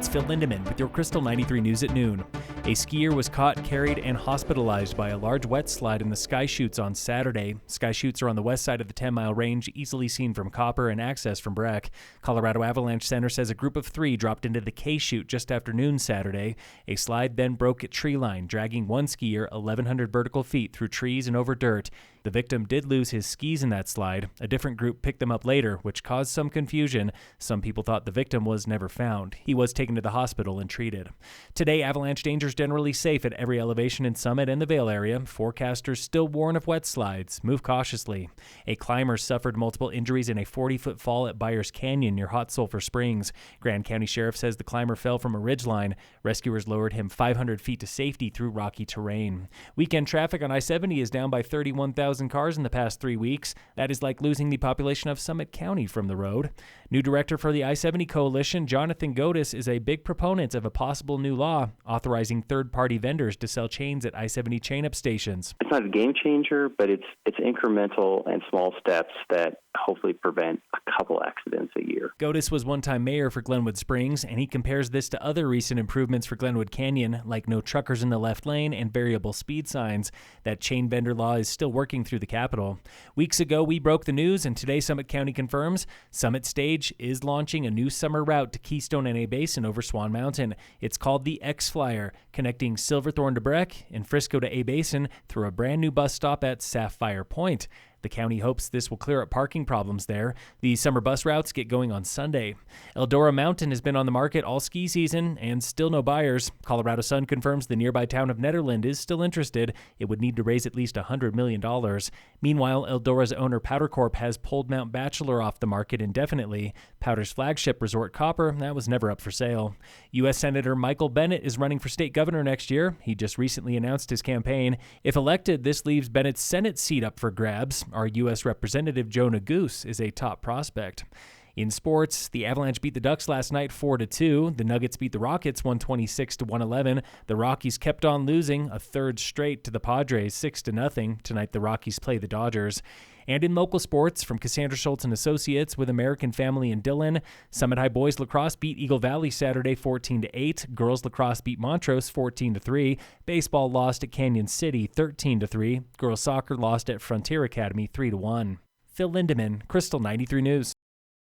It's Phil Lindemann with your Krystal 93 News at noon. A skier was caught, carried, and hospitalized by a large wet slide in the Sky Chutes on Saturday. Sky Chutes are on the west side of the Tenmile Range, easily seen from Copper and accessed from Breck. Colorado Avalanche Center says a group of 3 dropped into the CAIC chute just after noon Saturday. A slide then broke at tree line, dragging one skier 1,100 vertical feet through trees and over dirt. The victim did lose his skis in that slide. A different group picked them up later, which caused some confusion. Some people thought the victim was never found. He was taken to the hospital and treated. Today, avalanche danger is generally safe at every elevation in Summit and the Vail area. Forecasters still warn of wet slides. Move cautiously. A climber suffered multiple injuries in a 40-foot fall at Byers Canyon near Hot Sulphur Springs. Grand County Sheriff says the climber fell from a ridgeline. Rescuers lowered him 500 feet to safety through rocky terrain. Weekend traffic on I-70 is down by 31,000 cars in the past 3 weeks. That is like losing the population of Summit County from the road. New director for the I-70 Coalition, Jonathan Godis, is a big proponent of a possible new law authorizing third-party vendors to sell chains at I-70 chain-up stations. It's not a game changer, but it's incremental and small steps that hopefully prevent a couple accidents a year. Godis was one-time mayor for Glenwood Springs, and he compares this to other recent improvements for Glenwood Canyon, like no truckers in the left lane and variable speed signs. That chain vendor law is still working through the Capitol. Weeks ago, we broke the news, and today Summit County confirms Summit Stage is launching a new summer route to Keystone and A Basin over Swan Mountain. It's called the X-Flyer, connecting Silverthorne to Breck and Frisco to A Basin through a brand new bus stop at Sapphire Point. The county hopes this will clear up parking problems there. The summer bus routes get going on Sunday. Eldora Mountain has been on the market all ski season and still no buyers. Colorado Sun confirms the nearby town of Nederland is still interested. It would need to raise at least $100 million. Meanwhile, Eldora's owner Powder Corp has pulled Mount Bachelor off the market indefinitely. Powder's flagship resort Copper, that was never up for sale. U.S. Senator Michael Bennet is running for state governor next year. He just recently announced his campaign. If elected, this leaves Bennett's Senate seat up for grabs. Our U.S. Representative Joe Neguse is a top prospect. In sports, the Avalanche beat the Ducks last night 4-2. The Nuggets beat the Rockets 126-111. The Rockies kept on losing a third straight to the Padres 6-0. Tonight the Rockies play the Dodgers. And in local sports, from Cassandra Schultz and Associates with American Family in Dillon, Summit High boys lacrosse beat Eagle Valley Saturday 14-8. Girls lacrosse beat Montrose 14-3. Baseball lost at Canyon City 13-3. Girls soccer lost at Frontier Academy 3-1. Phil Lindemann, Krystal 93 News.